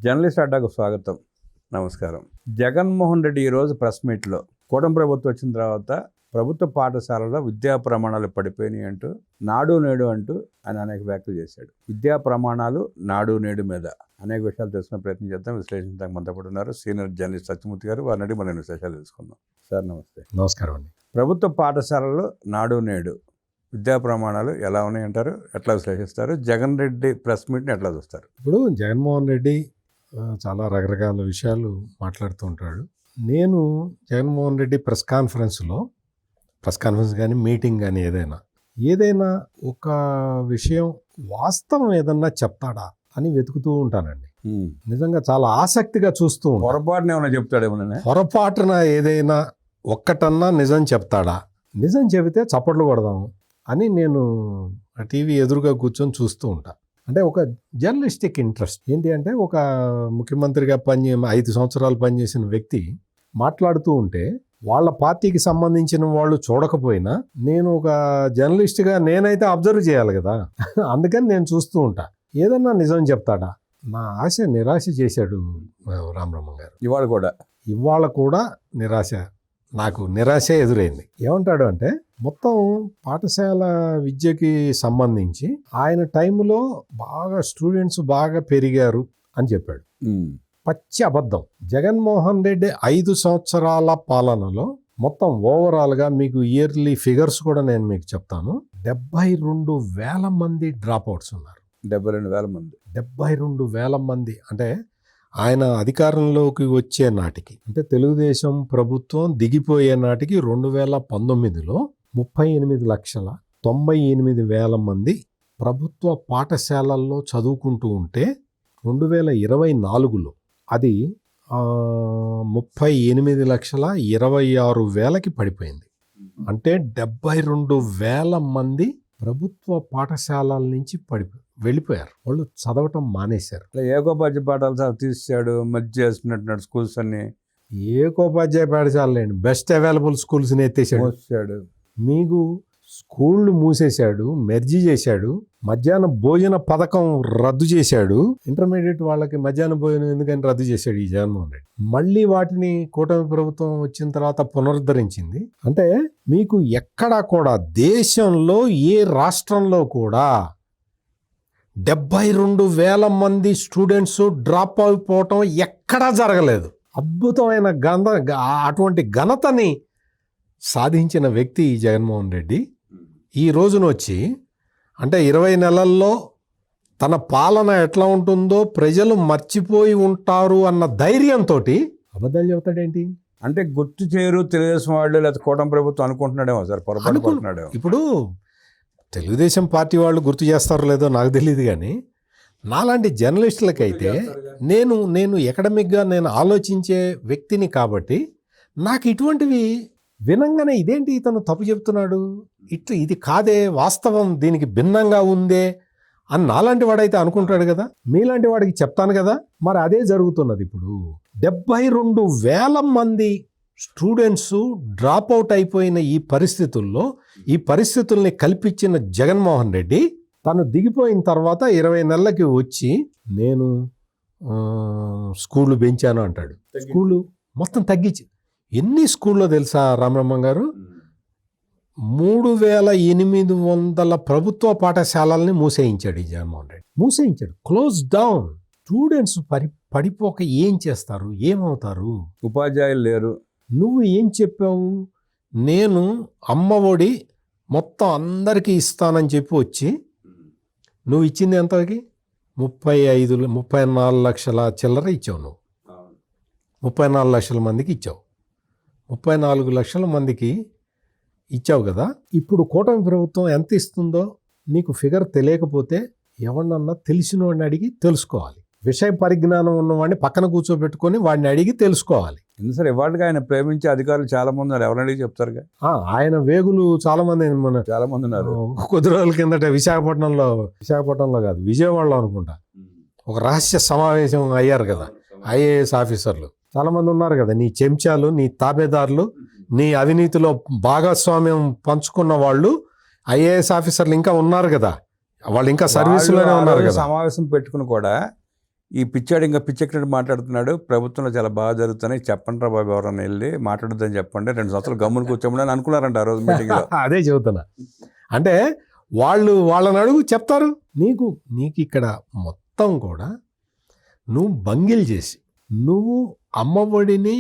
Journalist అడ్డాకు స్వాగతం. నమస్కారం. జగన్మోహన్ రెడ్డి ఈరోజు ప్రెస్ మీట్లో కూటమి ప్రభుత్వం వచ్చిన తర్వాత ప్రభుత్వ పాఠశాలలో విద్యా ప్రమాణాలు పడిపోయినాయి అంటూ నాడు నేడు అంటూ ఆయన అనేక వ్యాఖ్యలు చేశాడు. విద్యా ప్రమాణాలు నాడు నేడు మీద అనేక విషయాలు తెలుసుకునే ప్రయత్నం చేద్దాం. విశ్లేషించడానికి మనతో పాటు ఉన్నారు సీనియర్ జర్నలిస్ట్ సత్యమూర్తి గారు. వారిని అడిగి మనం విశేషాలు తెలుసుకుందాం. సార్ నమస్తే. నమస్కారం అండి. ప్రభుత్వ పాఠశాలలో నాడు నేడు విద్యా ప్రమాణాలు ఎలా ఉన్నాయంటారు? ఎట్లా విశ్లేషిస్తారు? జగన్ రెడ్డి ప్రెస్ మీట్ని ఎట్లా చూస్తారు? ఇప్పుడు జగన్మోహన్ రెడ్డి చాలా రకరకాల విషయాలు మాట్లాడుతూ ఉంటాడు. నేను జగన్మోహన్ రెడ్డి ప్రెస్ కాన్ఫరెన్స్ కానీ మీటింగ్ కానీ ఏదైనా ఒక విషయం వాస్తవం ఏదన్నా చెప్తాడా అని వెతుకుతూ ఉంటానండి. నిజంగా చాలా ఆసక్తిగా చూస్తూ ఉంటాను. పొరపాటున ఏమైనా చెప్తాడేమో. పొరపాటున ఏదైనా ఒక్కటన్నా నిజం చెప్తాడా, నిజం చెబితే చప్పట్లు కొడదాం అని నేను టీవీ ఎదురుగా కూర్చొని చూస్తూ ఉంటా. అంటే ఒక జర్నలిస్టిక్ ఇంట్రెస్ట్ ఏంటి అంటే, ఒక ముఖ్యమంత్రిగా 5 సంవత్సరాలు పనిచేసిన వ్యక్తి మాట్లాడుతూ ఉంటే వాళ్ళ పార్టీకి సంబంధించిన వాళ్ళు చూడకపోయినా నేను ఒక జర్నలిస్ట్గా నేనైతే అబ్జర్వ్ చేయాలి కదా. అందుకని నేను చూస్తూ ఉంటా. ఏదన్నా నిజం చెప్తాడా. నా ఆశ నిరాశ చేశాడు రామబ్రహ్మం గారు. ఇవాళ కూడా నాకు నిరాశ ఎదురైంది. ఏమంటాడు అంటే, మొత్తం పాఠశాల విద్యకి సంబంధించి ఆయన టైంలో బాగా స్టూడెంట్స్ బాగా పెరిగారు అని చెప్పాడు. పచ్చి అబద్ధం. జగన్మోహన్ రెడ్డి 5 సంవత్సరాల పాలనలో మొత్తం ఓవరాల్గా మీకు ఇయర్లీ ఫిగర్స్ కూడా నేను మీకు చెప్తాను. 72,000 మంది డ్రాప్ అవుట్స్ ఉన్నారు. 72,000 మంది. 72,000 మంది అంటే ఆయన అధికారంలోకి వచ్చే నాటికి, అంటే తెలుగుదేశం ప్రభుత్వం దిగిపోయే నాటికి 2019లో 38,98,000 మంది ప్రభుత్వ పాఠశాలల్లో చదువుకుంటూ ఉంటే 2024లో అది 38,26,000కి పడిపోయింది. అంటే 72,000 మంది ప్రభుత్వ పాఠశాలల నుంచి వెళ్ళిపోయారు. వాళ్ళు చదవటం మానేశారు. ఏకోపాధ్యాయ పాఠశాల తీసాడు, మధ్య చేస్తున్నట్టు స్కూల్స్ అన్ని. ఏకోపాధ్యాయ పాఠశాలండి బెస్ట్ అవైలబుల్ స్కూల్స్ని ఎత్తేసాడు. మీకు స్కూళ్ళు మూసేశాడు, మెర్జీ చేశాడు, మధ్యాహ్న భోజన పథకం రద్దు చేశాడు. ఇంటర్మీడియట్ వాళ్ళకి మధ్యాహ్న భోజనం ఎందుకని రద్దు చేశాడు ఈ జగన్మోహన్ రెడ్డి. మళ్ళీ వాటిని కూటమి ప్రభుత్వం వచ్చిన తర్వాత పునరుద్ధరించింది. అంటే మీకు ఎక్కడా కూడా దేశంలో ఏ రాష్ట్రంలో కూడా 72,000 మంది స్టూడెంట్స్ డ్రాప్ అయిపోవటం ఎక్కడా జరగలేదు. అద్భుతమైన అటువంటి ఘనతని సాధించిన వ్యక్తి జగన్మోహన్ రెడ్డి ఈ రోజున వచ్చి, అంటే 20 నెలల్లో తన పాలన ఎట్లా ఉంటుందో ప్రజలు మర్చిపోయి ఉంటారు అన్న ధైర్యంతో అబద్ధాలు చెబుతాడేంటి అంటే గుర్తు చేయరు తెలుగుదేశం వాళ్ళు, లేకపోతే కూటమి ప్రభుత్వం అనుకుంటున్నాడేమో సార్. పొరపాటు. ఇప్పుడు తెలుగుదేశం పార్టీ వాళ్ళు గుర్తు చేస్తారో లేదో నాకు తెలియదు, కానీ నాలాంటి జర్నలిస్టులకైతే నేను ఎకడమిక్గా నేను ఆలోచించే వ్యక్తిని కాబట్టి నాకు ఇటువంటివి వినంగానే ఇదేంటి ఇతను తప్పు చెప్తున్నాడు, ఇది కాదే వాస్తవం, దీనికి భిన్నంగా ఉందే అని నాలాంటి వాడైతే అనుకుంటాడు కదా. మీలాంటి వాడికి చెప్తాను కదా. మరి అదే జరుగుతున్నది. ఇప్పుడు 72,000 మంది స్టూడెంట్స్ డ్రాప్ అవుట్ అయిపోయిన ఈ పరిస్థితుల్ని కల్పించిన జగన్మోహన్ రెడ్డి తను దిగిపోయిన తర్వాత 20 నెలలకి వచ్చి నేను స్కూళ్ళు పెంచాను అంటాడు. స్కూళ్ళు మొత్తం తగ్గించి ఎన్ని స్కూల్లో తెలుసా రామబ్రహ్మం గారు? 3,800 ప్రభుత్వ పాఠశాలల్ని మూసేయించాడు ఈ Jaganmohan Reddy. Close down. Students పడిపోక ఏం చేస్తారు, ఏమవుతారు? ఉపాధ్యాయులు లేరు. నువ్వు ఏం చెప్పావు? నేను అమ్మఒడి మొత్తం అందరికీ ఇస్తానని చెప్పి వచ్చి నువ్వు ఇచ్చింది ఎంతకి? 34 లక్షల చిల్లర ఇచ్చావు. నువ్వు 34 లక్షల మందికి ఇచ్చావు. 34 లక్షల మందికి ఇచ్చావు కదా. ఇప్పుడు కూటమి ప్రభుత్వం ఎంత ఇస్తుందో నీకు ఫిగర్ తెలియకపోతే ఎవరినన్నా తెలిసిన వాడిని అడిగి తెలుసుకోవాలి. విషయ పరిజ్ఞానం ఉన్నవాడిని పక్కన కూర్చోబెట్టుకొని వాడిని అడిగి తెలుసుకోవాలి. ఎందుకంటే ఇవాళగా ఆయన ప్రేమించే అధికారులు చాలా మంది ఉన్నారు. ఎవరిని అడిగి చెప్తారుగా. ఆయన వేగులు చాలా మంది ఉన్నారు. కొద్ది రోజుల కిందట విశాఖపట్నంలో కాదు, విజయవాడలో అనుకుంటా ఒక రహస్య సమావేశం అయ్యారు కదా. IAS ఆఫీసర్లు చాలా మంది ఉన్నారు కదా. నీ చెంచాలు, నీ తాబేదారులు, నీ అవినీతిలో భాగస్వామ్యం పంచుకున్న వాళ్ళు IAS ఆఫీసర్లు ఇంకా ఉన్నారు కదా. వాళ్ళు ఇంకా సర్వీసులోనే ఉన్నారు కదా. సమావేశం పెట్టుకుని కూడా ఈ పిచ్చాడు ఇంకా పిచ్చెక్కినట్టు మాట్లాడుతున్నాడు, ప్రభుత్వంలో చాలా బాగా జరుగుతున్నాయి, చెప్పండి రా బాబు, ఎవరన్నా వెళ్ళి మాట్లాడుద్దని చెప్పండి, 2 సంవత్సరాలు గమ్మును కూర్చోమని అని అనుకున్నారంట ఆ రోజు మీటింగ్లో. అదే చెబుతున్నా. అంటే వాళ్ళని అడుగు చెప్తారు. నీకు ఇక్కడ మొత్తం కూడా నువ్వు బంగిల్ చేసి నువ్వు అమ్మఒడిని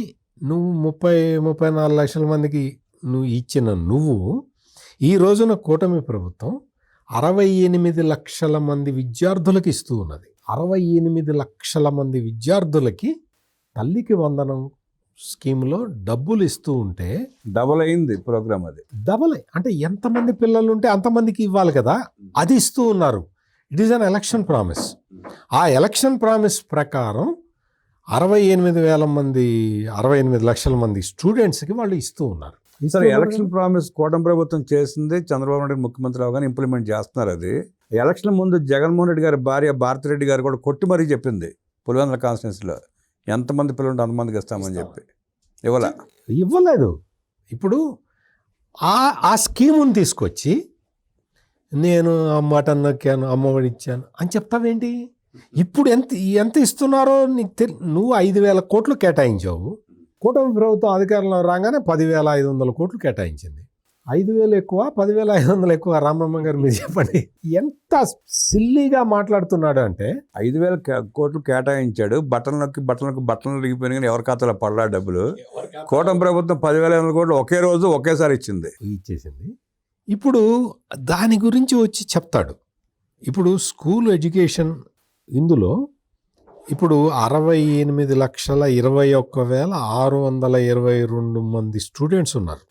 నువ్వు 34 లక్షల మందికి నువ్వు ఇచ్చిన నువ్వు ఈ రోజున కూటమి ప్రభుత్వం 68 లక్షల మంది విద్యార్థులకి ఇస్తూ ఉన్నది. 68 లక్షల మంది విద్యార్థులకి తల్లికి వందనం స్కీమ్లో డబ్బులు ఇస్తూ ఉంటే డబుల్ అయింది ప్రోగ్రామ్. అది అంటే ఎంతమంది పిల్లలు ఉంటే అంతమందికి ఇవ్వాలి కదా, అది ఇస్తూ ఉన్నారు. It is an election promise. ఆ ఎలక్షన్ ప్రామిస్ ప్రకారం 68 లక్షల మంది స్టూడెంట్స్కి వాళ్ళు ఇస్తూ ఉన్నారు. సరే, ఎలక్షన్ ప్రామిస్ కూటమి ప్రభుత్వం చేసింది, చంద్రబాబు నాయుడు ముఖ్యమంత్రి అవగానే ఇంప్లిమెంట్ చేస్తున్నారు. అది ఎలక్షన్ ముందు జగన్మోహన్ రెడ్డి గారి భార్య భారతిరెడ్డి గారు కూడా కొట్టి మరీ చెప్పింది పులివెందుల కాన్స్టిట్యున్సీలో ఎంతమంది పిల్లలు ఉంటే అంతమందికి ఇస్తామని చెప్పి. ఇవ్వలేదు. ఇప్పుడు ఆ స్కీముని తీసుకొచ్చి నేను మటన్ నొక్కాను, అమ్మఒడి ఇచ్చాను అని చెప్తావేంటి? ఇప్పుడు ఎంత ఇస్తున్నారో నువ్వు 5,000 కోట్లు కేటాయించావు. కూటమి ప్రభుత్వం అధికారంలో రాగానే 10,500 కోట్లు కేటాయించింది. 5,000 ఎక్కువ, 10,500 ఎక్కువ. రామబ్రహ్మ గారు మీరు చెప్పండి, ఎంత సిల్లీగా మాట్లాడుతున్నాడు అంటే. 5,000 కోట్లు కేటాయించాడు, బట్టలు దిగిపోయినా కానీ ఎవరి ఖాతాలో పడలా డబ్బులు. కూటమి ప్రభుత్వం 10,500 కోట్లు ఒకే రోజు ఒకేసారి ఇచ్చేసింది. ఇప్పుడు దాని గురించి వచ్చి చెప్తాడు. ఇప్పుడు స్కూల్ ఎడ్యుకేషన్ ఇందులో ఇప్పుడు 68,21,622 మంది స్టూడెంట్స్ ఉన్నారు.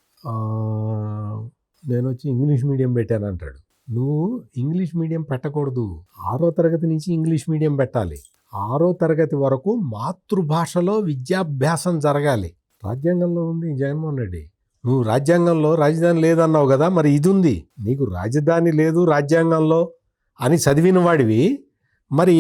నేను వచ్చి ఇంగ్లీష్ మీడియం పెట్టాను అంటాడు. నువ్వు ఇంగ్లీష్ మీడియం పెట్టకూడదు. 6వ తరగతి నుంచి ఇంగ్లీష్ మీడియం పెట్టాలి. 6వ తరగతి వరకు మాతృభాషలో విద్యాభ్యాసం జరగాలి. రాజ్యాంగంలో ఉంది జగన్మోహన్ రెడ్డి. నువ్వు రాజ్యాంగంలో రాజధాని లేదన్నావు కదా, మరి ఇది ఉంది. నీకు రాజధాని లేదు రాజ్యాంగంలో అని చదివిన వాడివి, మరి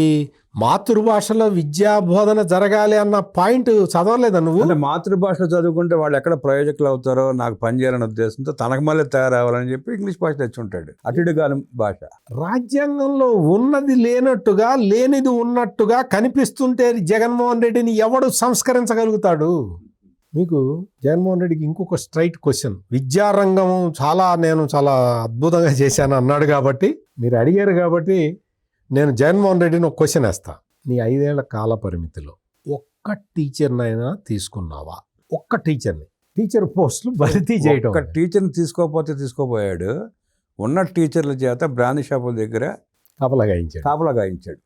మాతృభాషలో విద్యా బోధన జరగాలి అన్న పాయింట్ చదవలేదా నువ్వు? అంటే మాతృభాషలో చదువుకుంటే వాళ్ళు ఎక్కడ ప్రయోజకులు అవుతారో నాకు పనిచేయాలనే ఉద్దేశంతో తనకు మళ్ళీ తయారవ్వాలని చెప్పి ఇంగ్లీష్ భాష తెచ్చుంటాడు. అటుడుగాని భాష. రాజ్యాంగంలో ఉన్నది లేనట్టుగా, లేనిది ఉన్నట్టుగా కనిపిస్తుంటే జగన్మోహన్ రెడ్డిని ఎవడు సంస్కరించగలుగుతాడు? మీకు జగన్మోహన్ రెడ్డికి ఇంకొక స్ట్రైట్ క్వశ్చన్. విద్యారంగం నేను చాలా అద్భుతంగా చేశాను అన్నాడు కాబట్టి, మీరు అడిగారు కాబట్టి నేను జగన్మోహన్ రెడ్డిని ఒక క్వశ్చన్ వేస్తా. నీ 5 ఏళ్ల కాల పరిమితిలో ఒక్క టీచర్నైనా తీసుకున్నావా? ఒక్క టీచర్ పోస్టులు భర్తీ చేయడం. ఒక్క టీచర్ని తీసుకోపోయాడు. ఉన్న టీచర్ల చేత బ్రాందీ షాపుల దగ్గర కాపలా గాయించాడు.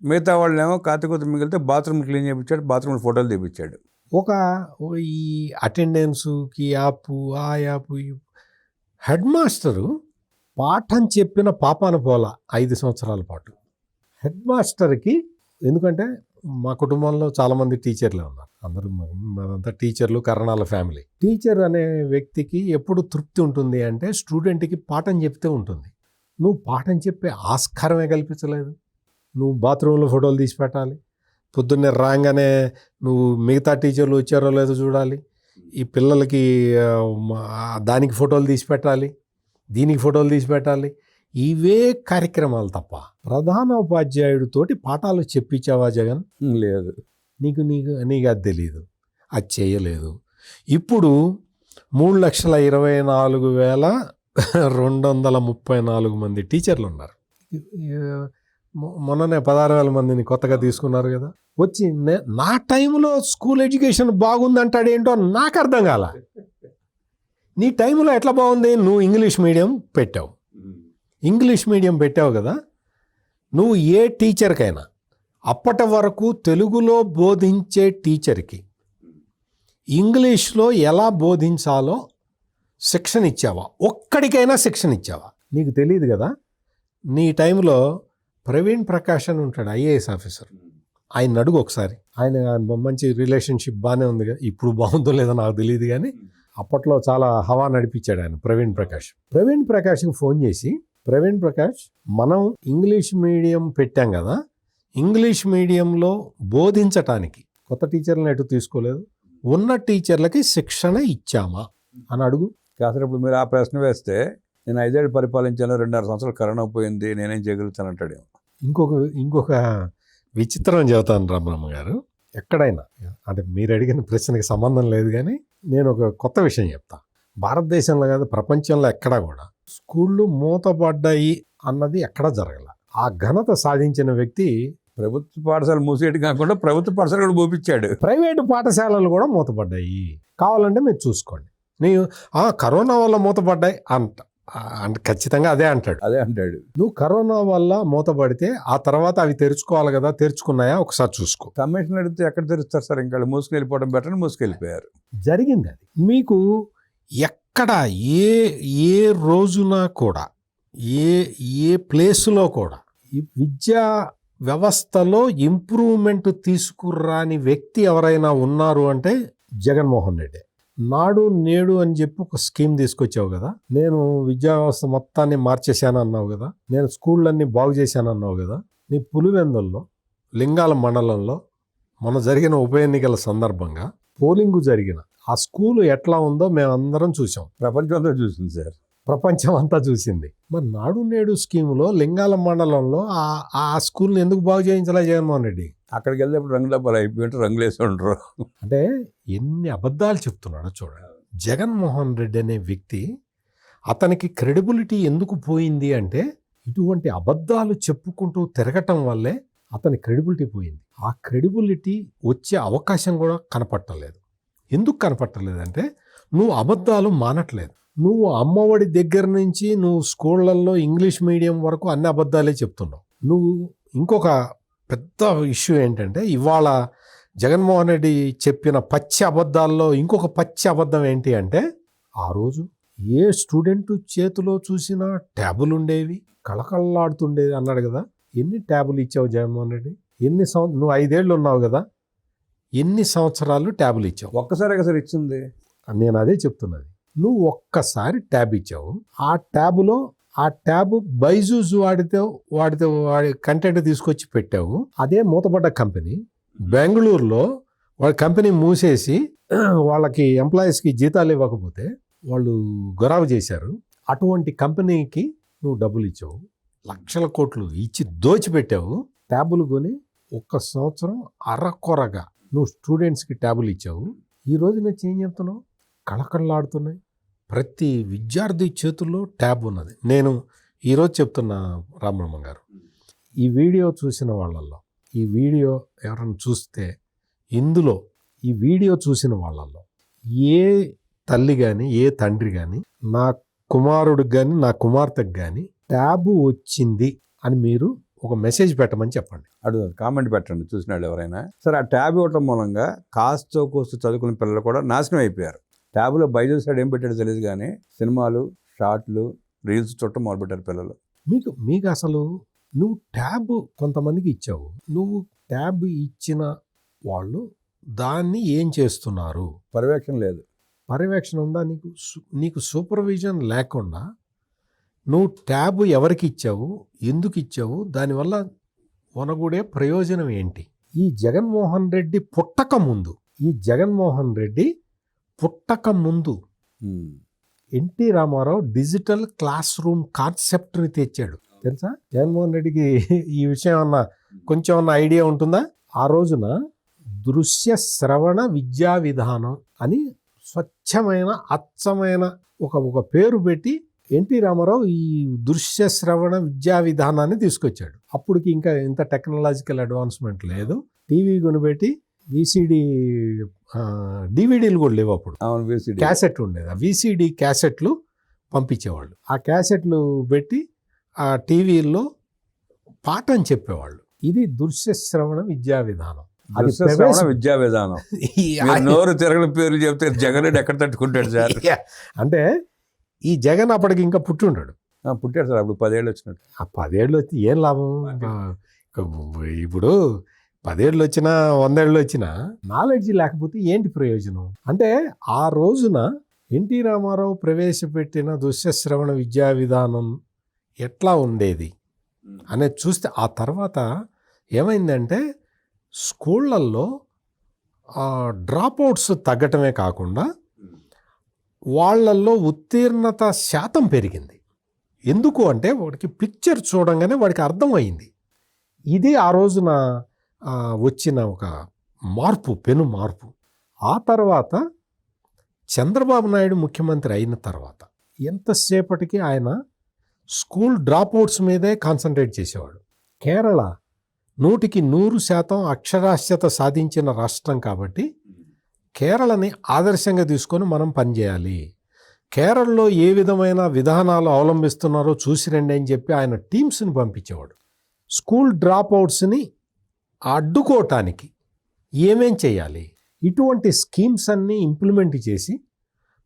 మిగతా వాళ్ళేమో కాతికూత మిగిలితే బాత్రూమ్ క్లీన్ చేయించాడు, బాత్రూమ్ ఫోటోలు తీపించాడు. ఈ అటెండెన్స్కి యాపు, ఆ యాపు, హెడ్ మాస్టరు పాఠం చెప్పిన పాపాన పోల 5 సంవత్సరాల పాటు. హెడ్ మాస్టర్కి, ఎందుకంటే మా కుటుంబంలో చాలామంది టీచర్లే ఉన్నారు, అందరూ మనంతా టీచర్లు, కరణాల ఫ్యామిలీ. టీచర్ అనే వ్యక్తికి ఎప్పుడు తృప్తి ఉంటుంది అంటే స్టూడెంట్కి పాఠం చెప్తే ఉంటుంది. నువ్వు పాఠం చెప్పే ఆస్కారమే కల్పించలేదు. నువ్వు బాత్రూంలో ఫోటోలు తీసి పెట్టాలి, పొద్దున్నే రాగానే నువ్వు మిగతా టీచర్లు వచ్చారో లేదో చూడాలి, ఈ పిల్లలకి దానికి ఫోటోలు తీసి పెట్టాలి, దీనికి ఫోటోలు తీసి పెట్టాలి. ఇవే కార్యక్రమాలు తప్ప ప్రధాన ఉపాధ్యాయుడితోటి పాఠాలు చెప్పించావా జగన్? లేదు. నీకు అది తెలియదు, అది చేయలేదు. ఇప్పుడు 3,24,234 మంది టీచర్లు ఉన్నారు. మొన్ననే 16,000 మందిని కొత్తగా తీసుకున్నారు కదా. వచ్చి నా టైంలో స్కూల్ ఎడ్యుకేషన్ బాగుందంటాడేంటో నాకు అర్థం కాల. నీ టైంలో ఎట్లా బాగుంది? నువ్వు ఇంగ్లీష్ మీడియం పెట్టావు కదా. నువ్వు ఏ టీచర్కైనా అప్పటి వరకు తెలుగులో బోధించే టీచర్కి ఇంగ్లీష్లో ఎలా బోధించాలో శిక్షణ ఇచ్చావా? ఒక్కడికైనా శిక్షణ ఇచ్చావా? నీకు తెలియదు కదా. నీ టైంలో ప్రవీణ్ ప్రకాష్ అని ఉంటాడు, ఐఏఎస్ ఆఫీసర్. ఆయన అడుగు ఒకసారి. ఆయన మంచి రిలేషన్షిప్ బాగానే ఉంది కదా, ఇప్పుడు బాగుందో లేదో నాకు తెలియదు, కానీ అప్పట్లో చాలా హవా నడిపించాడు ఆయన ప్రవీణ్ ప్రకాష్కి ఫోన్ చేసి, ప్రవీణ్ ప్రకాష్, మనం ఇంగ్లీష్ మీడియం పెట్టాం కదా, ఇంగ్లీష్ మీడియంలో బోధించటానికి కొత్త టీచర్లను ఎటు తీసుకోలేదు, ఉన్న టీచర్లకి శిక్షణ ఇచ్చామా అని అడుగు. కాసేపు ఇప్పుడు మీరు ఆ ప్రశ్న వేస్తే నేను 5 ఏళ్ళు పరిపాలించాను, 2.5 సంవత్సరాలు కరోనా పోయింది, నేనేం చేయగలుగుతాను అంటాడు. ఇంకొక విచిత్రం చెబుతాను రామరామ గారు. ఎక్కడైనా అంటే మీరు అడిగిన ప్రశ్నకి సంబంధం లేదు, కానీ నేను ఒక కొత్త విషయం చెప్తా. భారతదేశంలో కాదు, ప్రపంచంలో ఎక్కడా కూడా స్కూళ్ళు మూతపడ్డాయి అన్నది ఎక్కడా జరగల. ఆ ఘనత సాధించిన వ్యక్తి ప్రభుత్వ పాఠశాలలు మూసేయడం కాకుండా ప్రభుత్వ పాఠశాల కూడా మూపించాడు. ప్రైవేటు పాఠశాలలు కూడా మూతపడ్డాయి. కావాలంటే మీరు చూసుకోండి. నేను కరోనా వల్ల మూతపడ్డాయి అంటే ఖచ్చితంగా అదే అంటాడు. నువ్వు కరోనా వల్ల మూతపడితే ఆ తర్వాత అవి తెరుచుకోవాలి కదా, తెరుచుకున్నాయా ఒకసారి చూసుకో. కమిషన్ అడిగితే ఎక్కడ తెరుస్తారు సార్? ఇంకా మూసుకు వెళ్ళిపోవడం బెటర్, మూసుకెళ్ళిపోయారు. జరిగింది అది. మీకు ఎక్కడ ఏ రోజున కూడా ఏ ప్లేస్లో కూడా ఈ విద్యా వ్యవస్థలో ఇంప్రూవ్మెంట్ తీసుకురాని వ్యక్తి ఎవరైనా ఉన్నారు అంటే జగన్మోహన్ రెడ్డి. నాడు నేడు అని చెప్పి ఒక స్కీమ్ తీసుకొచ్చావు కదా, నేను విద్యా వ్యవస్థ మొత్తాన్ని మార్చేశాను అన్నావు కదా, నేను స్కూళ్ళన్నీ బాగు చేశాను అన్నావు కదా. నీ పులివెందుల్లో లింగాల మండలంలో మన జరిగిన ఉప ఎన్నికల సందర్భంగా పోలింగు జరిగిన ఆ స్కూలు ఎట్లా ఉందో మేమందరం చూసాం. ప్రపంచం అంతా చూసింది సార్. ప్రపంచం అంతా చూసింది. మరి నాడు నేడు స్కీములో లింగాల మండలంలో ఆ స్కూల్ని ఎందుకు బాగు చేయించలే జగన్మోహన్ రెడ్డి? అక్కడికి వెళ్ళేప్పుడు రంగు డబ్బాలు అయిపోయింటే రంగులు వేసి ఉండరు. అంటే ఎన్ని అబద్ధాలు చెప్తున్నాడో చూడండి. జగన్మోహన్ రెడ్డి అనే వ్యక్తి, అతనికి క్రెడిబిలిటీ ఎందుకు పోయింది అంటే ఇటువంటి అబద్ధాలు చెప్పుకుంటూ తిరగటం వల్లే అతని క్రెడిబిలిటీ పోయింది. ఆ క్రెడిబిలిటీ వచ్చే అవకాశం కూడా కనపట్టలేదు. ఎందుకు కనపట్టలేదంటే నువ్వు అబద్ధాలు మానట్లేదు. నువ్వు అమ్మఒడి దగ్గర నుంచి నువ్వు స్కూళ్ళల్లో ఇంగ్లీష్ మీడియం వరకు అన్ని అబద్ధాలే చెప్తున్నావు. నువ్వు ఇంకొక పెద్ద ఇష్యూ ఏంటంటే ఇవాళ జగన్మోహన్ రెడ్డి చెప్పిన పచ్చి అబద్ధాల్లో ఇంకొక పచ్చి అబద్ధం ఏంటి అంటే, ఆ రోజు ఏ స్టూడెంట్ చేతిలో చూసినా ట్యాబులు ఉండేవి, కళకళలాడుతుండేది అన్నాడు కదా. ఎన్ని ట్యాబులు ఇచ్చావు జగన్మోహన్ రెడ్డి? నువ్వు 5 ఏళ్ళు ఉన్నావు కదా, ఎన్ని సంవత్సరాలు ట్యాబులు ఇచ్చావు? ఒక్కసారి సార్ ఇచ్చింది. నేను అదే చెప్తున్నది. నువ్వు ఒక్కసారి ట్యాబ్ ఇచ్చావు. ఆ ట్యాబ్ బైజూస్ వాడి కంటెంట్ తీసుకొచ్చి పెట్టావు. అదే మూతపడ్డ కంపెనీ బెంగళూరులో వాళ్ళ కంపెనీ మూసేసి వాళ్ళకి ఎంప్లాయీస్కి జీతాలు ఇవ్వకపోతే వాళ్ళు గొడవ చేశారు. అటువంటి కంపెనీకి నువ్వు డబ్బులు ఇచ్చావు, లక్షల కోట్లు ఇచ్చి దోచిపెట్టావు. ట్యాబులు కొని 1 సంవత్సరం అరకొరగా నువ్వు స్టూడెంట్స్కి ట్యాబులు ఇచ్చావు. ఈరోజు నేను ఏం చెప్తున్నావు? కళకళలాడుతున్నాయి. ప్రతి విద్యార్థి చేతుల్లో ట్యాబ్ ఉన్నది. నేను ఈరోజు చెప్తున్నా రామబ్రహ్మ గారు, ఈ వీడియో చూసిన వాళ్ళల్లో, ఈ వీడియో ఎవరైనా చూస్తే ఇందులో ఈ వీడియో చూసిన వాళ్ళల్లో ఏ తల్లి కానీ ఏ తండ్రి కానీ నా కుమారుడికి కానీ నా కుమార్తెకి కానీ ట్యాబు వచ్చింది అని మీరు ఒక మెసేజ్ పెట్టమని చెప్పండి. అడుగుతారు, కామెంట్ పెట్టండి చూసినాడు ఎవరైనా. సరే, ఆ ట్యాబ్ ఇవ్వటం మూలంగా కాస్తో కోస్తూ చదువుకునే పిల్లలు కూడా నాశనం అయిపోయారు. ట్యాబ్లో బైజూస్ సైడ్ ఏం పెట్టాడో తెలియదు కానీ సినిమాలు, షార్ట్లు, రీల్స్ చూడటం మొదలుపెట్టారు పిల్లలు. మీకు అసలు నువ్వు ట్యాబ్ కొంతమందికి ఇచ్చావు. నువ్వు ట్యాబ్ ఇచ్చిన వాళ్ళు దాన్ని ఏం చేస్తున్నారు? పర్యవేక్షణ లేదు. పర్యవేక్షణ ఉందా? నీకు సూపర్విజన్ లేకుండా నువ్వు ట్యాబ్ ఎవరికి ఇచ్చావు, ఎందుకు ఇచ్చావు, దానివల్ల ఒనగూడే ప్రయోజనం ఏంటి? ఈ జగన్మోహన్ రెడ్డి పుట్టక ముందు NT Rama Rao digital classroom కాన్సెప్ట్ని తెచ్చాడు. తెలుసా? జగన్మోహన్ రెడ్డికి ఈ విషయం కొంచెం ఐడియా ఉంటుందా? ఆ రోజున దృశ్య శ్రవణ విద్యా విధానం అని స్వచ్ఛమైన అచ్చమైన ఒక పేరు పెట్టి ఎన్టీ రామారావు ఈ దృశ్య శ్రవణ విద్యా విధానాన్ని తీసుకొచ్చాడు. అప్పటికి ఇంకా ఇంత టెక్నాలజికల్ అడ్వాన్స్మెంట్ లేదు. టీవీ కొనిపెట్టి విసిడి డివిడీలు కూడా లేవు అప్పుడు. క్యాసెట్ ఉండేది. ఆ విసిడి క్యాసెట్లు పంపించేవాళ్ళు. ఆ క్యాసెట్లు పెట్టి ఆ టీవీల్లో పాఠం చెప్పేవాళ్ళు. ఇది దృశ్య శ్రవణ విద్యా విధానం. విద్యా విధానం నోరు తిరగని పేర్లు చెప్తే జగన్ రెడ్డి ఎక్కడ తట్టుకుంటాడు సార్? అంటే ఈ జగన్ అప్పటికి ఇంకా పుట్టాడు సార్. అప్పుడు 10 ఏళ్ళు వచ్చినట్టు. ఆ 10 ఏళ్ళు వచ్చి ఏం లాభం? ఇప్పుడు 10 ఏళ్ళు వచ్చినా 100 ఏళ్ళు వచ్చినా నాలెడ్జ్ లేకపోతే ఏంటి ప్రయోజనం? అంటే ఆ రోజున ఎన్టీ రామారావు ప్రవేశపెట్టిన దృశ్యశ్రవణ విద్యా విధానం ఎట్లా ఉండేది అనేది చూస్తే ఆ తర్వాత ఏమైందంటే స్కూళ్ళల్లో డ్రాప్అవుట్స్ తగ్గటమే కాకుండా వాళ్ళల్లో ఉత్తీర్ణత శాతం పెరిగింది. ఎందుకు అంటే వాడికి పిక్చర్ చూడంగానే వాడికి అర్థమైంది. ఇది ఆ రోజున వచ్చిన ఒక పెను మార్పు. ఆ తర్వాత చంద్రబాబు నాయుడు ముఖ్యమంత్రి అయిన తర్వాత ఎంతసేపటికి ఆయన స్కూల్ డ్రాప్అవుట్స్ మీదే కాన్సన్ట్రేట్ చేసేవాడు. కేరళ 100% అక్షరాస్యత సాధించిన రాష్ట్రం కాబట్టి కేరళని ఆదర్శంగా తీసుకొని మనం పనిచేయాలి, కేరళలో ఏ విధమైన విధానాలు అవలంబిస్తున్నారో చూసి రండి అని చెప్పి ఆయన టీమ్స్ని పంపించేవాడు. స్కూల్ డ్రాప్అవుట్స్ని అడ్డుకోవటానికి ఏమేం చేయాలి, ఇటువంటి స్కీమ్స్ అన్నీ ఇంప్లిమెంట్ చేసి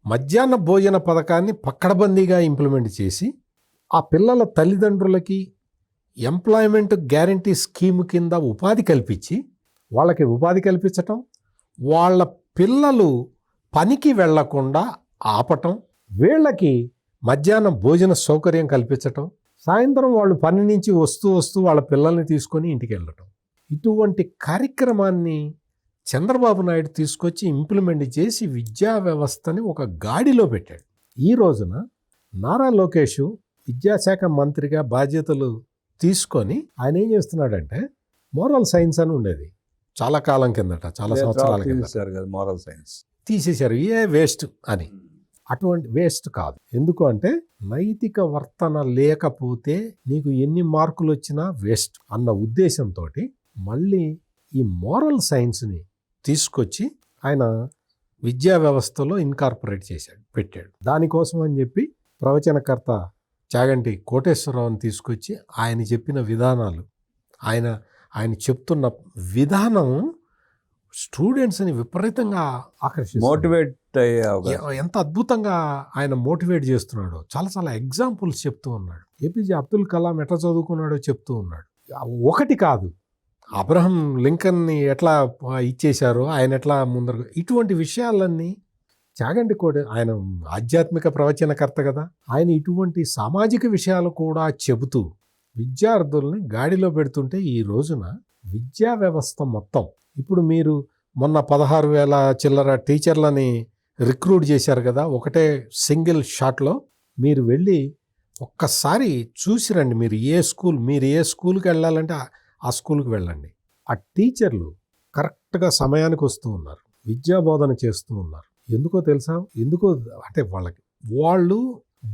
మధ్యాహ్న భోజన పథకాన్ని పక్కడబందీగా ఇంప్లిమెంట్ చేసి ఆ పిల్లల తల్లిదండ్రులకి ఎంప్లాయ్మెంట్ గ్యారంటీ స్కీమ్ కింద ఉపాధి కల్పించి వాళ్ళకి ఉపాధి కల్పించటం, వాళ్ళ పిల్లలు పనికి వెళ్లకుండా ఆపటం, వీళ్ళకి మధ్యాహ్నం భోజన సౌకర్యం కల్పించటం, సాయంత్రం వాళ్ళు పని నుంచి వస్తూ వాళ్ళ పిల్లల్ని తీసుకొని ఇంటికి వెళ్ళటం. ఇటువంటి కార్యక్రమాన్ని చంద్రబాబు నాయుడు తీసుకొచ్చి ఇంప్లిమెంట్ చేసి విద్యా వ్యవస్థని ఒక గాడిలో పెట్టాడు. ఈ రోజున నారా లోకేష్ విద్యాశాఖ మంత్రిగా బాధ్యతలు తీసుకొని ఆయన ఏం చేస్తున్నాడంటే మోరల్ సైన్స్ అని ఉండేది చాలా కాలం కిందట, చాలా సంవత్సరాల కింద మోరల్ సైన్స్ తీసేశారు. వేస్ట్ అని. అటువంటి వేస్ట్ కాదు. ఎందుకు అంటే నైతిక వర్తన లేకపోతే నీకు ఎన్ని మార్కులు వచ్చినా వేస్ట్ అన్న ఉద్దేశంతో మళ్ళీ ఈ మోరల్ సైన్స్ని తీసుకొచ్చి ఆయన విద్యా వ్యవస్థలో ఇన్కార్పొరేట్ పెట్టాడు. దానికోసం అని చెప్పి ప్రవచనకర్త చాగంటి కోటేశ్వరరావుని తీసుకొచ్చి ఆయన చెప్పిన విధానాలు, ఆయన చెప్తున్న విధానం స్టూడెంట్స్ని విపరీతంగా ఆకర్షిస్తుంది. మోటివేట్ ఎంత అద్భుతంగా ఆయన మోటివేట్ చేస్తున్నాడో చాలా ఎగ్జాంపుల్స్ చెప్తూ ఉన్నాడు. ఏపీజే అబ్దుల్ కలాం ఎట్లా చదువుకున్నాడో చెప్తూ ఉన్నాడు. ఒకటి కాదు, అబ్రహం లింకన్ని ఎట్లా ఇచ్చేశారో ఆయన ఎట్లా ముందర, ఇటువంటి విషయాలన్నీ చాగంటి ఆయన ఆధ్యాత్మిక ప్రవచనకర్త కదా, ఆయన ఇటువంటి సామాజిక విషయాలు కూడా చెబుతూ విద్యార్థుల్ని గాడిలో పెడుతుంటే ఈ రోజున విద్యా వ్యవస్థ మొత్తం, ఇప్పుడు మీరు మొన్న 16,000 చిల్లర టీచర్లని రిక్రూట్ చేశారు కదా, ఒకటే సింగిల్ షాట్లో. మీరు వెళ్ళి ఒక్కసారి చూసి రండి. మీరు ఏ స్కూల్కి వెళ్ళాలంటే ఆ స్కూల్కి వెళ్ళండి. ఆ టీచర్లు కరెక్ట్గా సమయానికి వస్తూ ఉన్నారు, విద్యాబోధన చేస్తూ ఉన్నారు. ఎందుకో తెలుసా? అంటే వాళ్ళు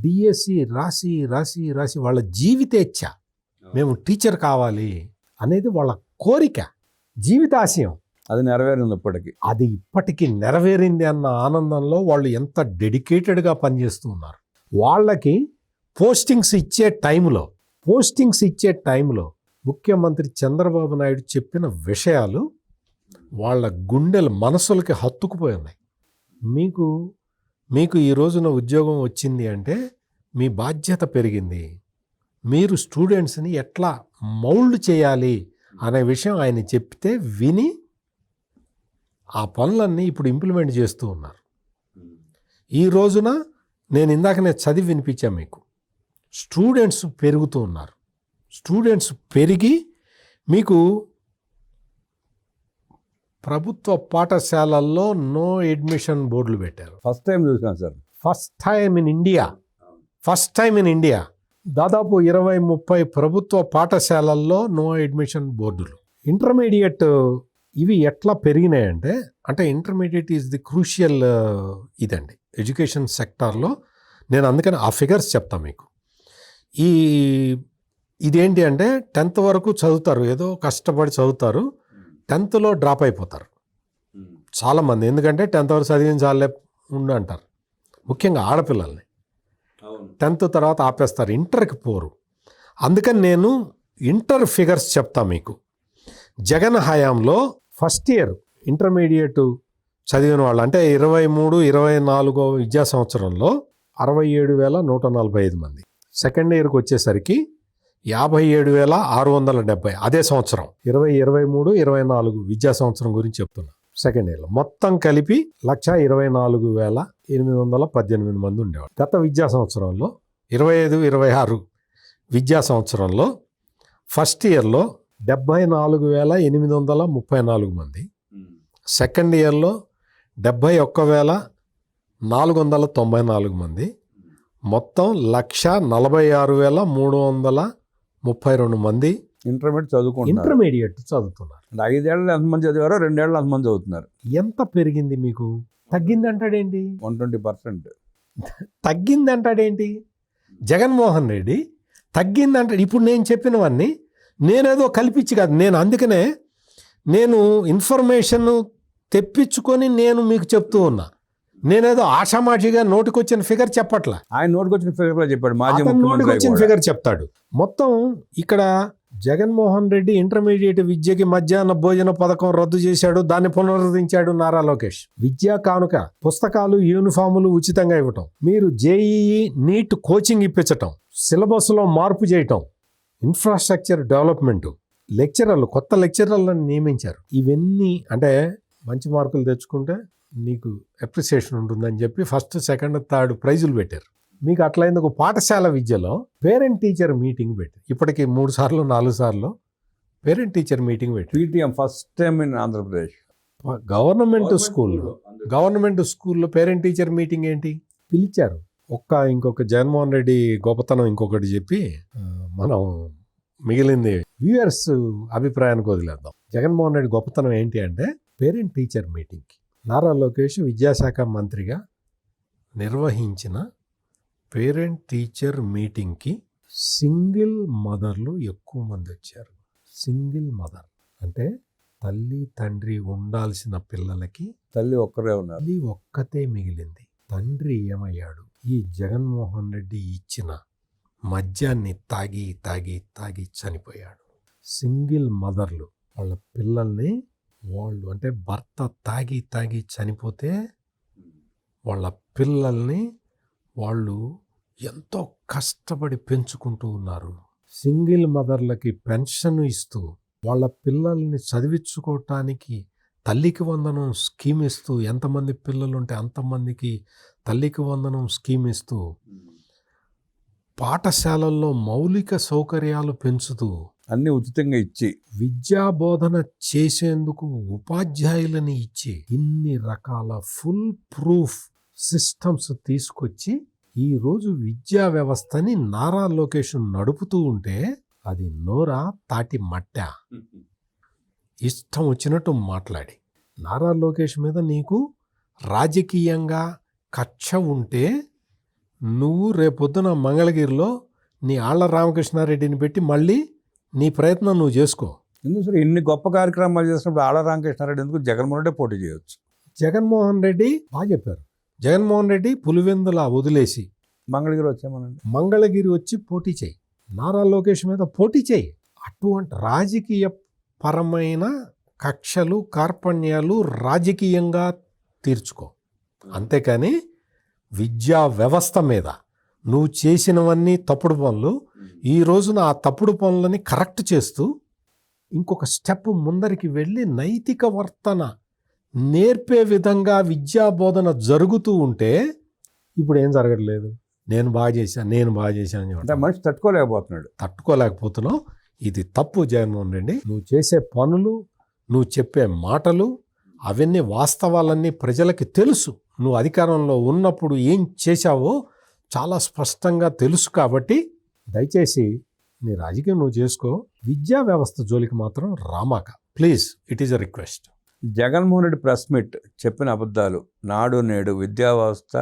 డిఎస్సి రాసి వాళ్ళ జీవితేచ్ఛ, మేము టీచర్ కావాలి అనేది వాళ్ళ కోరిక, జీవితాశయం. అది నెరవేరింది. ఇప్పటికీ నెరవేరింది అన్న ఆనందంలో వాళ్ళు ఎంత డెడికేటెడ్గా పనిచేస్తూ ఉన్నారు. వాళ్ళకి పోస్టింగ్స్ ఇచ్చే టైంలో ముఖ్యమంత్రి చంద్రబాబు నాయుడు చెప్పిన విషయాలు వాళ్ళ గుండెల మనసులకి హత్తుకుపోయి ఉన్నాయి. మీకు ఈ రోజున ఉద్యోగం వచ్చింది అంటే మీ బాధ్యత పెరిగింది, మీరు స్టూడెంట్స్ని ఎట్లా మౌల్డ్ చేయాలి అనే విషయం ఆయన చెప్తే విని ఆ పనులన్నీ ఇప్పుడు ఇంప్లిమెంట్ చేస్తూ ఉన్నారు. ఈ రోజున నేను ఇందాకనే చదివి వినిపించాను మీకు, స్టూడెంట్స్ పెరుగుతూ ఉన్నారు. స్టూడెంట్స్ పెరిగి మీకు ప్రభుత్వ పాఠశాలల్లో నో అడ్మిషన్ బోర్డులు పెట్టారు. ఫస్ట్ టైం చూసాను sir. First time in India దాదాపు 20-30 ప్రభుత్వ పాఠశాలల్లో నో అడ్మిషన్ బోర్డులు. ఇంటర్మీడియట్ ఇవి ఎట్లా పెరిగినాయంటే, ఇంటర్మీడియట్ ఈజ్ ది క్రూషియల్ ఇదండి ఎడ్యుకేషన్ సెక్టార్లో. నేను అందుకని ఆ ఫిగర్స్ చెప్తాను మీకు. ఇదేంటి అంటే 10th వరకు చదువుతారు, ఏదో కష్టపడి చదువుతారు, 10thలో డ్రాప్ అయిపోతారు చాలామంది. ఎందుకంటే 10th వరకు చదివించాలే అంటారు, ముఖ్యంగా ఆడపిల్లల్ని. 10th తర్వాత ఆపేస్తారు, ఇంటర్కి పోరు. అందుకని నేను ఇంటర్ ఫిగర్స్ చెప్తా మీకు. జగన్ హయాంలో ఫస్ట్ ఇయర్ ఇంటర్మీడియట్ చదివిన వాళ్ళు అంటే 23-24 విద్యా సంవత్సరంలో 67,145 మంది. సెకండ్ ఇయర్కి వచ్చేసరికి 57,670. అదే సంవత్సరం 2023-24 విద్యా సంవత్సరం గురించి చెప్తున్నా. సెకండ్ ఇయర్లో మొత్తం కలిపి 124,818 మంది ఉండేవాడు. గత విద్యా సంవత్సరంలో 25-26 విద్యా సంవత్సరంలో ఫస్ట్ ఇయర్లో 74,834 మంది, సెకండ్ ఇయర్లో 71,494 మంది, మొత్తం 146,332 మంది ఇంటర్మీడియట్ చదువుకుంటున్నారు. ఇంటర్మీడియట్ చదువుతున్నారు. అంటే 5 ఏళ్ళు ఎంతమంది చదివారో 2 ఏళ్ళు అంతమంది చదువుతున్నారు. ఎంత పెరిగింది మీకు? తగ్గింది అంటాడేంటి? 120%. తగ్గింది అంటాడేంటి జగన్మోహన్ రెడ్డి? తగ్గింది అంటాడు. ఇప్పుడు నేను చెప్పినవన్నీ నేనేదో కల్పించి కాదు, నేను అందుకనే నేను ఇన్ఫర్మేషన్ తెప్పించుకొని నేను మీకు చెప్తూ ఉన్నా. నేనేదో ఆషామాషిగా నోటికొచ్చిన ఫిగర్ చెప్పట్లా. ఆయన నోటికొచ్చిన ఫిగర్ చెప్పాడు. మాజీ అతను ముఖ్యమంత్రి నోటికొచ్చిన ఫిగర్ చెప్తాడు. మొత్తం ఇక్కడ జగన్మోహన్ రెడ్డి ఇంటర్మీడియట్ విద్యకి మధ్యాహ్న భోజన పథకం రద్దు చేశాడు, దాన్ని పునరుద్ధరించాడు నారా లోకేష్. విద్యా కానుక, పుస్తకాలు, యూనిఫాములు ఉచితంగా ఇవ్వటం, మీరు జేఈఈ నీట్ కోచింగ్ ఇప్పించటం, సిలబస్లో మార్పు చేయటం, ఇన్ఫ్రాస్ట్రక్చర్ డెవలప్మెంట్, లెక్చరర్లు, కొత్త లెక్చరర్లను నియమించారు. ఇవన్నీ అంటే మంచి మార్కులు తెచ్చుకుంటే నీకు అప్రిసియేషన్ ఉంటుందని చెప్పి ఫస్ట్, సెకండ్, థర్డ్ ప్రైజులు పెట్టారు. మీకు అట్లయింది. ఒక పాఠశాల విద్యలో పేరెంట్ టీచర్ మీటింగ్ పెట్టి ఇప్పటికి 3 సార్లు 4 సార్లు పేరెంట్ టీచర్ మీటింగ్ పెట్టి PTM first time in Andhra Pradesh. Government స్కూల్లో పేరెంట్ టీచర్ మీటింగ్ ఏంటి పిలిచారు. ఇంకొక జగన్మోహన్ రెడ్డి గొప్పతనం ఇంకొకటి చెప్పి మనం మిగిలింది వ్యూయర్స్ అభిప్రాయానికి వదిలేద్దాం. జగన్మోహన్ రెడ్డి గొప్పతనం ఏంటి అంటే పేరెంట్ టీచర్ మీటింగ్కి నారా లోకేష్ విద్యాశాఖ మంత్రిగా నిర్వహించిన పేరెంట్ టీచర్ మీటింగ్కి సింగిల్ మదర్లు ఎక్కువ మంది వచ్చారు. సింగిల్ మదర్ అంటే తల్లి తండ్రి ఉండాల్సిన పిల్లలకి తల్లి ఒక్కరే ఉన్నారు. తల్లి ఒక్కతే మిగిలింది. తండ్రి ఏమయ్యాడు? ఈ జగన్మోహన్ రెడ్డి ఇచ్చిన మద్యాన్ని తాగి తాగి తాగి చనిపోయాడు. సింగిల్ మదర్లు వాళ్ళ పిల్లల్ని వాళ్ళు అంటే భర్త తాగి తాగి చనిపోతే వాళ్ళ పిల్లల్ని వాళ్ళు ఎంతో కష్టపడి పెంచుకుంటూ ఉన్నారు. సింగిల్ మదర్లకి పెన్షన్ ఇస్తూ వాళ్ళ పిల్లల్ని చదివించుకోవటానికి తల్లికి వందనం స్కీమ్ ఇస్తూ, ఎంతమంది పిల్లలు ఉంటే అంతమందికి తల్లికి వందనం స్కీమ్ ఇస్తూ, పాఠశాలల్లో మౌలిక సౌకర్యాలు పెంచుతూ, అన్ని ఉచితంగా ఇచ్చి, విద్యా బోధన చేసేందుకు ఉపాధ్యాయులని ఇచ్చి, ఇన్ని రకాల ఫుల్ ప్రూఫ్ సిస్టమ్స్ తీసుకొచ్చి ఈరోజు విద్యా వ్యవస్థని నారా లోకేష్ నడుపుతూ ఉంటే అది నోరా తాటి మట్ట. ఇష్టం వచ్చినట్టు మాట్లాడి నారా లోకేష్ మీద నీకు రాజకీయంగా కక్ష ఉంటే నువ్వు రేపొద్దున మంగళగిరిలో నీ ఆళ్ల రామకృష్ణారెడ్డిని పెట్టి మళ్ళీ నీ ప్రయత్నం నువ్వు చేసుకో. ఎందుకు సార్ ఇన్ని గొప్ప కార్యక్రమాలు చేసినప్పుడు ఆళ్ల రామకృష్ణారెడ్డి ఎందుకు జగన్మోహన్ రెడ్డి పోటీ చేయొచ్చు? జగన్మోహన్ రెడ్డి బాగా చెప్పారు. జగన్మోహన్ రెడ్డి పులివెందుల వదిలేసి మంగళగిరి వచ్చామనండి, మంగళగిరి వచ్చి పోటీ చేయి, నారా లోకేష్ మీద పోటీ చేయి. అటువంటి రాజకీయ పరమైన కక్షలు కార్పణ్యాలు రాజకీయంగా తీర్చుకో. అంతేకాని విద్యా వ్యవస్థ మీద నువ్వు చేసినవన్నీ తప్పుడు పనులు, ఈ రోజున ఆ తప్పుడు పనులని కరెక్ట్ చేస్తూ ఇంకొక స్టెప్ ముందరికి వెళ్ళి నైతిక వర్తన నేర్పే విధంగా విద్యా బోధన జరుగుతూ ఉంటే ఇప్పుడు ఏం జరగట్లేదు. నేను బాగా చేశాను అంటే మనిషి తట్టుకోలేకపోతున్నావు. ఇది తప్పు జగన్మోహన్ రెడ్డి. నువ్వు చేసే పనులు, నువ్వు చెప్పే మాటలు, అవన్నీ వాస్తవాలన్నీ ప్రజలకి తెలుసు. నువ్వు అధికారంలో ఉన్నప్పుడు ఏం చేశావో చాలా స్పష్టంగా తెలుసు. కాబట్టి దయచేసి నీ రాజకీయం నువ్వు చేసుకో, విద్యా వ్యవస్థ జోలికి మాత్రం రామాక please. It is a request. Jaganmohan Reddy press meet చెప్పిన అబద్ధాలు, నాడు నేడు, విద్యా వ్యవస్థ,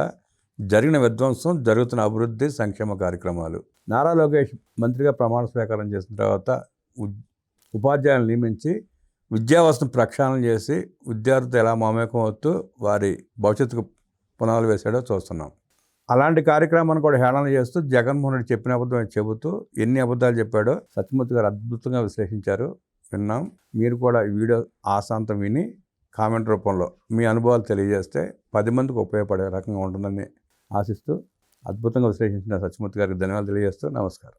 జరిగిన విధ్వంసం, జరుగుతున్న అభివృద్ధి, సంక్షేమ కార్యక్రమాలు. నారా లోకేష్ మంత్రిగా ప్రమాణ స్వీకారం చేసిన తర్వాత ఉపాధ్యాయులను నియమించి విద్యా వ్యవస్థను ప్రక్షాళన చేసి విద్యార్థులు ఎలా మమేకం అవుతూ వారి భవిష్యత్తుకు పునాదులు వేసాడో చూస్తున్నాం. అలాంటి కార్యక్రమాన్ని కూడా హేళన చేస్తూ జగన్మోహన్ రెడ్డి చెప్పిన అబద్ధం చెబుతూ ఎన్ని అబద్ధాలు చెప్పాడో సత్యమూర్తి గారు అద్భుతంగా విశ్లేషించారు, విన్నాం. మీరు కూడా ఈ వీడియో ఆశాంతం విని కామెంట్ రూపంలో మీ అనుభవాలు తెలియజేస్తే 10 మందికి ఉపయోగపడే రకంగా ఉంటుందని ఆశిస్తూ అద్భుతంగా విశ్లేషించిన సత్యమూర్తి గారికి ధన్యవాదాలు తెలియజేస్తూ నమస్కారం.